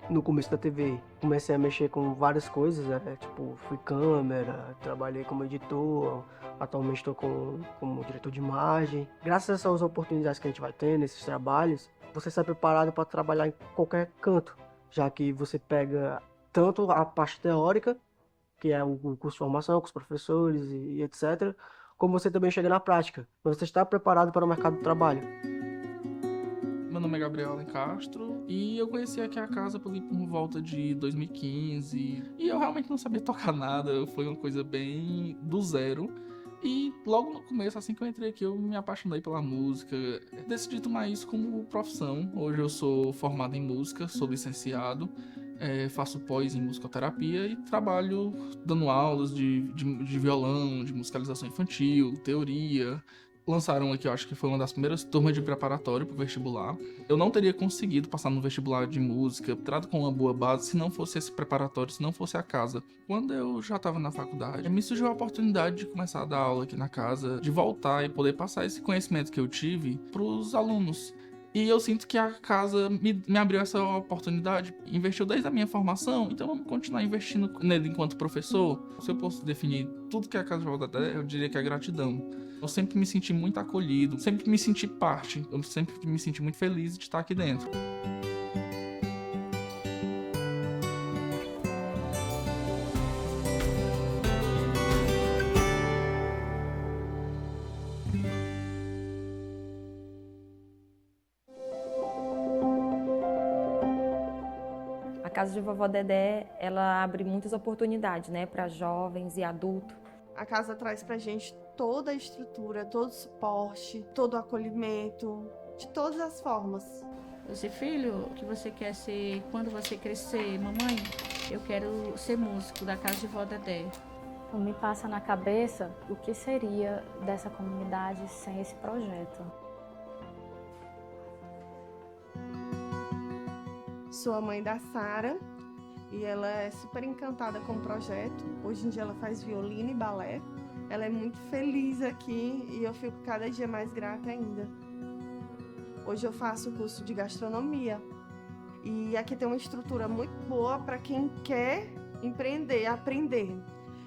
No começo da TV, comecei a mexer com várias coisas, tipo, fui câmera, trabalhei como editor, atualmente estou como diretor de imagem. Graças a essas oportunidades que a gente vai ter nesses trabalhos, você está preparado para trabalhar em qualquer canto, já que você pega tanto a parte teórica, que é o curso de formação com os professores e etc., como você também chega na prática, mas você está preparado para o mercado de trabalho. Meu nome é Gabriel Alencastro e eu conheci aqui a casa por volta de 2015 e eu realmente não sabia tocar nada, foi uma coisa bem do zero. E logo no começo, assim que eu entrei aqui, eu me apaixonei pela música, decidi tomar isso como profissão. Hoje eu sou formado em música, sou licenciado, faço pós em musicoterapia e trabalho dando aulas de violão, de musicalização infantil, teoria. Lançaram aqui, eu acho que foi uma das primeiras turmas de preparatório para o vestibular. Eu não teria conseguido passar no vestibular de música, trato com uma boa base, se não fosse esse preparatório, se não fosse a casa. Quando eu já estava na faculdade, me surgiu a oportunidade de começar a dar aula aqui na casa, de voltar e poder passar esse conhecimento que eu tive para os alunos. E eu sinto que a casa me abriu essa oportunidade, investiu desde a minha formação, então vamos continuar investindo nele enquanto professor. Se eu posso definir tudo que a casa de vó Dedé, eu diria que é gratidão. Eu sempre me senti muito acolhido, sempre me senti parte, eu sempre me senti muito feliz de estar aqui dentro. A casa de vovó Dedé, ela abre muitas oportunidades, né, para jovens e adultos. A casa traz pra gente toda a estrutura, todo o suporte, todo o acolhimento, de todas as formas. Você, filho, o que você quer ser quando você crescer? Mamãe, eu quero ser músico da casa de vó Dedé. Não me passa na cabeça o que seria dessa comunidade sem esse projeto. Sou a mãe da Sara e ela é super encantada com o projeto. Hoje em dia ela faz violino e balé. Ela é muito feliz aqui e eu fico cada dia mais grata ainda. Hoje eu faço o curso de gastronomia e aqui tem uma estrutura muito boa para quem quer empreender, aprender.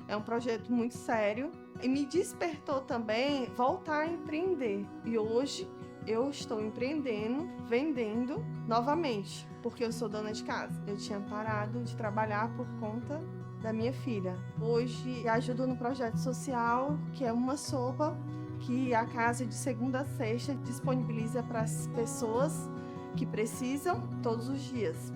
É um projeto muito sério e me despertou também voltar a empreender. E hoje eu estou empreendendo, vendendo novamente, porque eu sou dona de casa. Eu tinha parado de trabalhar por conta da minha filha. Hoje ajudo no projeto social, que é uma sopa que a casa de segunda a sexta disponibiliza para as pessoas que precisam todos os dias.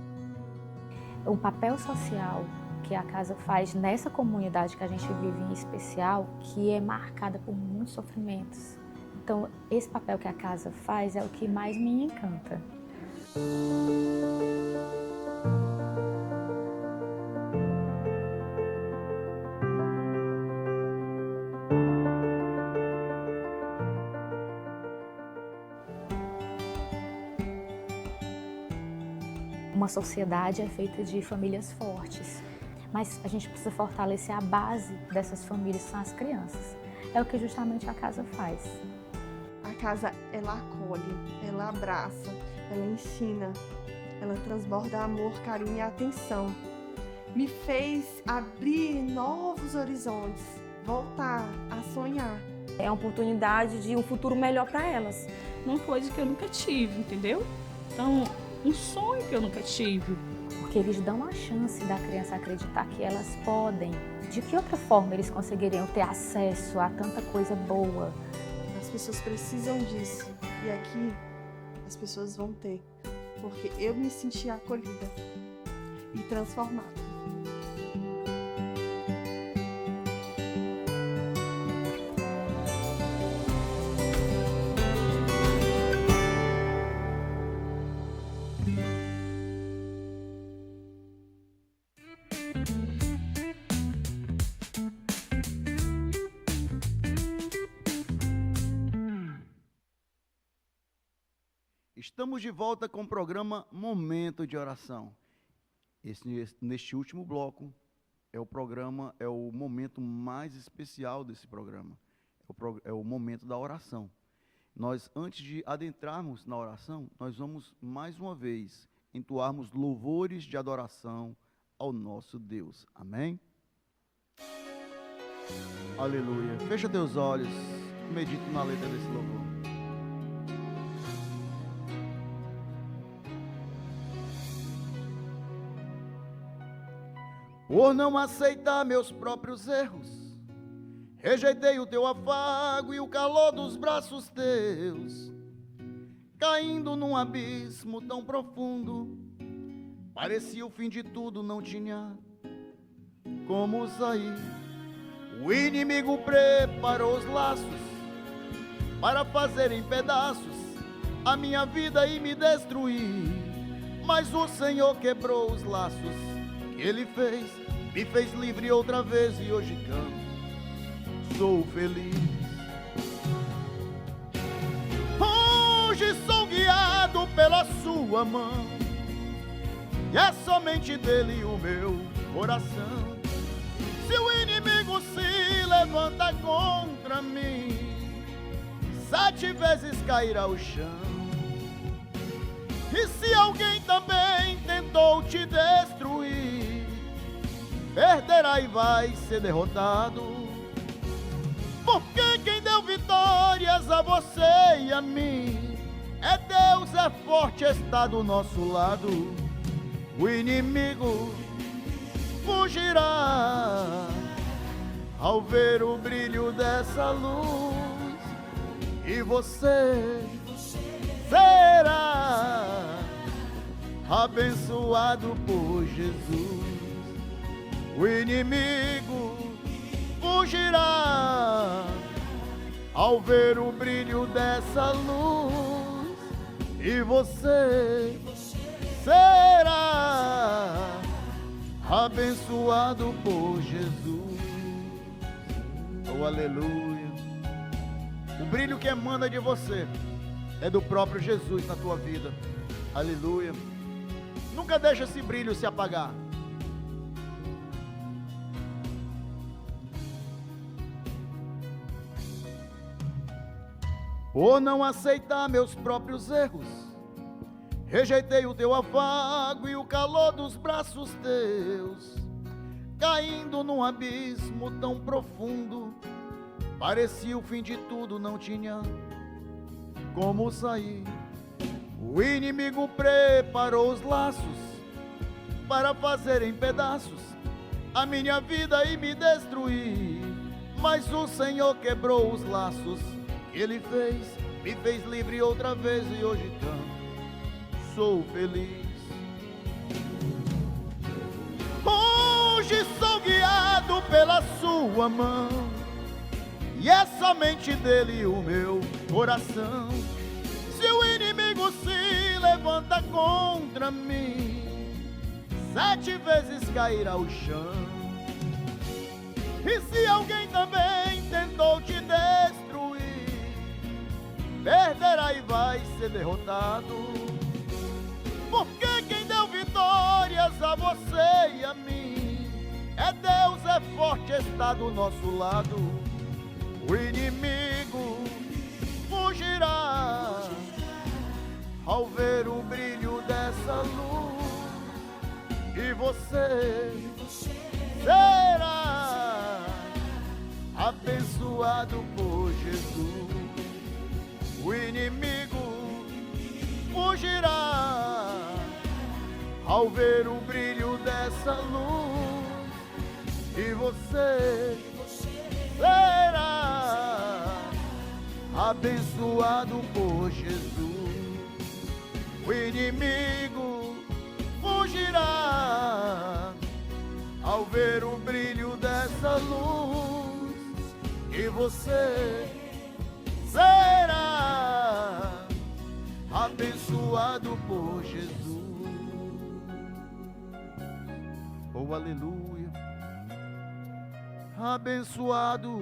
O papel social que a casa faz nessa comunidade que a gente vive em especial, que é marcada por muitos sofrimentos. Então, esse papel que a casa faz é o que mais me encanta. uma sociedade é feita de famílias fortes, mas a gente precisa fortalecer a base dessas famílias, que são as crianças. É o que justamente a casa faz. A casa, ela acolhe, ela abraça, ela ensina, ela transborda amor, carinho e atenção. Me fez abrir novos horizontes, voltar a sonhar. É a oportunidade de um futuro melhor para elas. Uma coisa que eu nunca tive, entendeu? Então, um sonho que eu nunca tive. Porque eles dão a chance da criança acreditar que elas podem. De que outra forma eles conseguiriam ter acesso a tanta coisa boa? As pessoas precisam disso. E aqui as pessoas vão ter. Porque eu me senti acolhida e transformada. Estamos de volta com o programa Momento de Oração. Neste último bloco é o momento mais especial desse programa. É o momento da oração. Nós, antes de adentrarmos na oração, nós vamos mais uma vez entoarmos louvores de adoração ao nosso Deus. Amém? Aleluia. Fecha teus olhos, medita na letra desse louvor. Por não aceitar meus próprios erros, rejeitei o teu afago e o calor dos braços teus, caindo num abismo tão profundo, parecia o fim de tudo, não tinha como sair. O inimigo preparou os laços para fazer em pedaços a minha vida e me destruir, mas o Senhor quebrou os laços que Ele fez, me fez livre outra vez e hoje canto, sou feliz. Hoje sou guiado pela sua mão, e é somente dele o meu coração. Se o inimigo se levanta contra mim, 7 vezes cairá ao chão. E se alguém também tentou te destruir, perderá e vai ser derrotado. Porque quem deu vitórias a você e a mim é Deus, é forte, está do nosso lado. O inimigo fugirá ao ver o brilho dessa luz, e você será abençoado por Jesus. O inimigo fugirá ao ver o brilho dessa luz, e você será abençoado por Jesus. Oh, aleluia. O brilho que emana de você é do próprio Jesus na tua vida. Aleluia. Nunca deixa esse brilho se apagar. Por não aceitar meus próprios erros, rejeitei o teu afago e o calor dos braços teus, caindo num abismo tão profundo, parecia o fim de tudo, não tinha como sair. O inimigo preparou os laços para fazer em pedaços a minha vida e me destruir, mas o Senhor quebrou os laços que Ele fez, me fez livre outra vez e hoje canto, sou feliz. Hoje sou guiado pela sua mão, e é somente dele o meu coração. Se o inimigo se levanta contra mim, 7 vezes cairá ao chão. E se alguém também tentou te destruir, perderá e vai ser derrotado. Porque quem deu vitória graças a você e a mim. É Deus, é forte, está do nosso lado. O inimigo fugirá ao ver o brilho dessa luz. E você será abençoado por Jesus. O inimigo fugirá ao ver o brilho dessa luz. E você será abençoado por Jesus. O inimigo fugirá ao ver o brilho dessa luz. E você será abençoado por Jesus. Oh, aleluia. Abençoado.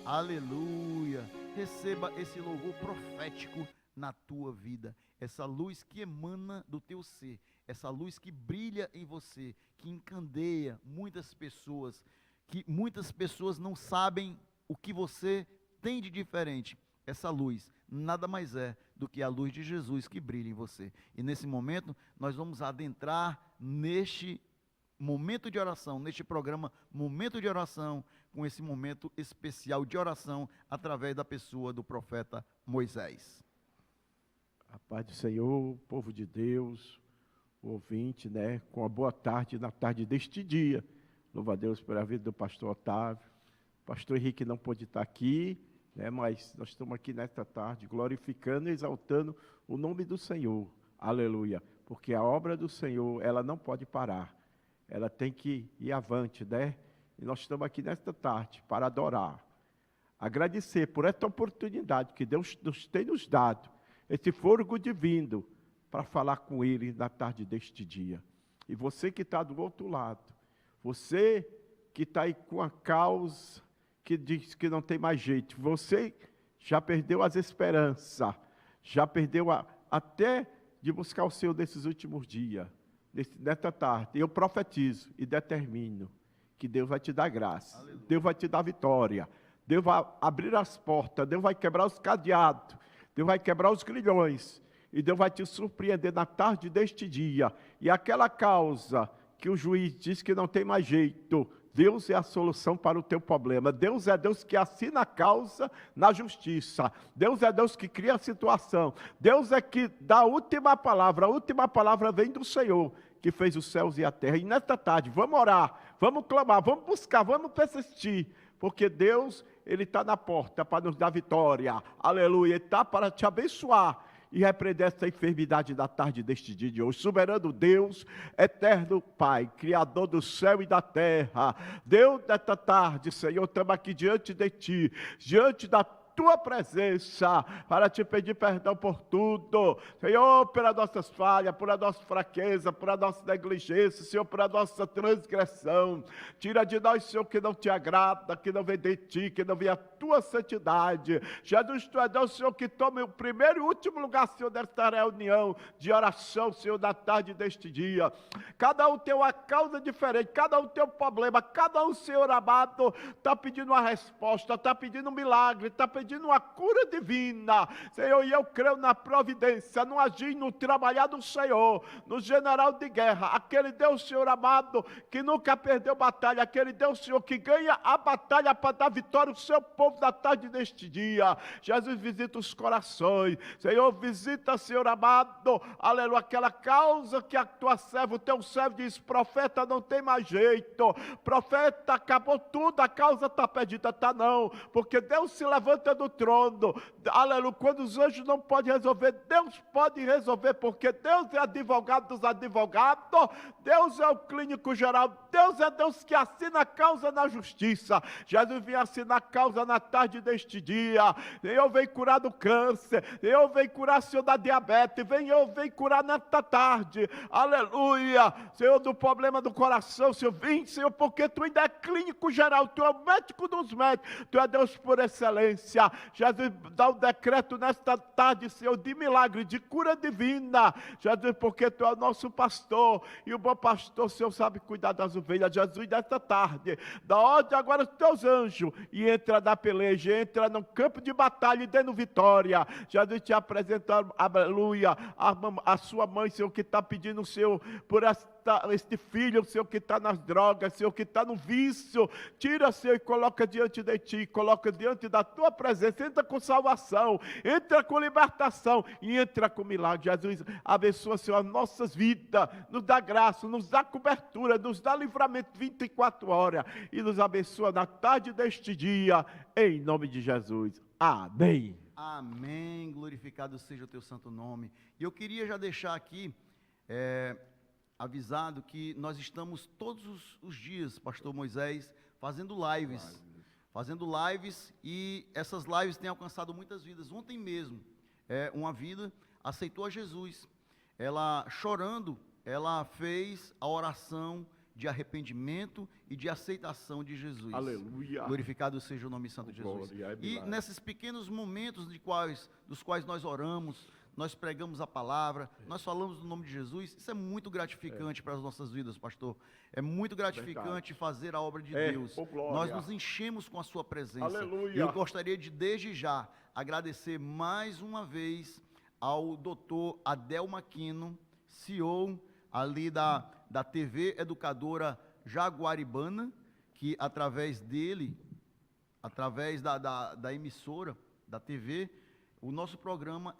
Aleluia. Receba esse louvor profético na tua vida. Essa luz que emana do teu ser. Essa luz que brilha em você, que encandeia muitas pessoas, que muitas pessoas não sabem o que você tem de diferente. Essa luz nada mais é do que a luz de Jesus que brilha em você. E nesse momento, nós vamos adentrar neste momento de oração, neste programa Momento de Oração, com esse momento especial de oração, através da pessoa do profeta Moisés. A paz do Senhor, povo de Deus, o ouvinte, com a boa tarde, na tarde deste dia. Louva a Deus pela vida do pastor Otávio. O pastor Henrique não pôde estar aqui, mas nós estamos aqui nesta tarde, glorificando e exaltando o nome do Senhor. Aleluia. Porque a obra do Senhor, ela não pode parar. Ela tem que ir avante, E nós estamos aqui nesta tarde para adorar. Agradecer por esta oportunidade que Deus tem nos dado, esse fôlego divino, para falar com Ele na tarde deste dia. E você que está do outro lado, você que está aí com a causa que diz que não tem mais jeito, você já perdeu as esperanças, já perdeu até de buscar o Senhor nesses últimos dias, nesta tarde. Eu profetizo e determino que Deus vai te dar graça, aleluia. Deus vai te dar vitória, Deus vai abrir as portas, Deus vai quebrar os cadeados, Deus vai quebrar os grilhões, e Deus vai te surpreender na tarde deste dia. E aquela causa que o juiz diz que não tem mais jeito, Deus é a solução para o teu problema. Deus é Deus que assina a causa na justiça. Deus é Deus que cria a situação. Deus é que dá a última palavra. A última palavra vem do Senhor, que fez os céus e a terra. E nesta tarde, vamos orar, vamos clamar, vamos buscar, vamos persistir, porque Deus, Ele está na porta para nos dar vitória. Aleluia. Ele está para te abençoar e repreender essa enfermidade da tarde deste dia de hoje. Soberano Deus, eterno Pai, Criador do céu e da terra, Deus desta tarde, Senhor, estamos aqui diante de Ti, diante da Tua presença, para te pedir perdão por tudo, Senhor, pelas nossas falhas, por a nossa fraqueza, por a nossa negligência, Senhor, por a nossa transgressão. Tira de nós, Senhor, que não te agrada, que não vem de Ti, que não vem a Tua santidade. Jesus, Tu é Deus, Senhor, que tome o primeiro e último lugar, Senhor, desta reunião de oração, Senhor, da tarde deste dia. Cada um tem uma causa diferente, cada um tem um problema, cada um, Senhor amado, está pedindo uma resposta, está pedindo um milagre, está pedindo uma cura divina, Senhor, e eu creio na providência, no agir, no trabalhar do Senhor, no general de guerra, aquele Deus, Senhor amado, que nunca perdeu batalha, aquele Deus, Senhor, que ganha a batalha para dar vitória ao seu povo da tarde deste dia. Jesus, visita os corações, Senhor, visita, Senhor amado, aleluia, aquela causa que a tua serva, o teu servo diz, profeta, não tem mais jeito, profeta, acabou tudo, a causa está perdida, está não, porque Deus se levanta do trono, aleluia, quando os anjos não podem resolver, Deus pode resolver, porque Deus é advogado dos advogados, Deus é o clínico geral, Deus é Deus que assina a causa na justiça. Jesus vem assinar a causa na tarde deste dia. Eu venho curar do câncer, eu venho curar, Senhor, da diabetes, eu venho curar nesta tarde, aleluia, Senhor, do problema do coração, Senhor, vem, Senhor, porque Tu ainda é clínico geral, Tu é o médico dos médicos, Tu é Deus por excelência. aleluia. Jesus, dá um decreto nesta tarde, Senhor, de milagre, de cura divina. Jesus, porque Tu é o nosso pastor, e o bom pastor, Senhor, sabe cuidar das ovelhas. Jesus, nesta tarde, dá ordem agora aos Teus anjos, e entra na peleja, entra no campo de batalha e dando vitória. Jesus, te apresenta, aleluia, a sua mãe, Senhor, que está pedindo, Senhor, por este filho, Senhor, que está nas drogas, Senhor, que está no vício. Tira, Senhor, e coloca diante de Ti, coloca diante da Tua presença. Entra com salvação, entra com libertação e entra com milagre. Jesus, abençoa, Senhor, as nossas vidas, nos dá graça, nos dá cobertura, nos dá livramento 24 horas e nos abençoa na tarde deste dia, em nome de Jesus. Amém. Amém, glorificado seja o Teu santo nome. E eu queria já deixar aqui avisado que nós estamos todos os dias, pastor Moisés, fazendo lives, e essas lives têm alcançado muitas vidas. Ontem mesmo, uma vida aceitou a Jesus. Ela, chorando, ela fez a oração de arrependimento e de aceitação de Jesus. Aleluia. Glorificado seja o nome santo de Jesus. E nesses pequenos momentos dos quais nós oramos, nós pregamos a palavra, nós falamos do nome de Jesus, isso é muito gratificante para as nossas vidas, pastor. É muito gratificante fazer a obra de Deus. Nós nos enchemos com a sua presença. Aleluia. E eu gostaria de, desde já, agradecer mais uma vez ao doutor Adel Aquino, CEO ali da TV Educadora Jaguaribana, que através dele, através da emissora, da TV, o nosso programa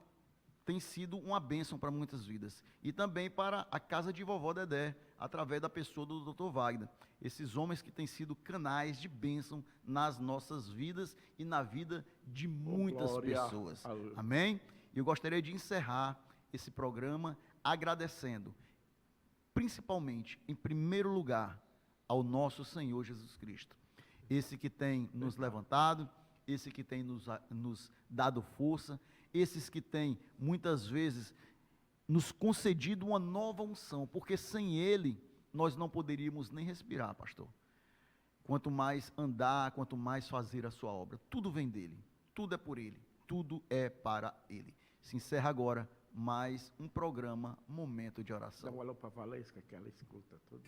tem sido uma bênção para muitas vidas. E também para a Casa de Vovó Dedé, através da pessoa do Dr. Wagner. Esses homens que têm sido canais de bênção nas nossas vidas e na vida de muitas pessoas. Amém? E eu gostaria de encerrar esse programa agradecendo, principalmente, em primeiro lugar, ao nosso Senhor Jesus Cristo. Esse que tem nos levantado, esse que tem nos dado força, esses que têm, muitas vezes, nos concedido uma nova unção, porque sem Ele, nós não poderíamos nem respirar, pastor. Quanto mais andar, quanto mais fazer a sua obra, tudo vem dEle, tudo é por Ele, tudo é para Ele. Se encerra agora mais um programa Momento de Oração. Dá um alô para a Valesca, que ela escuta tudo.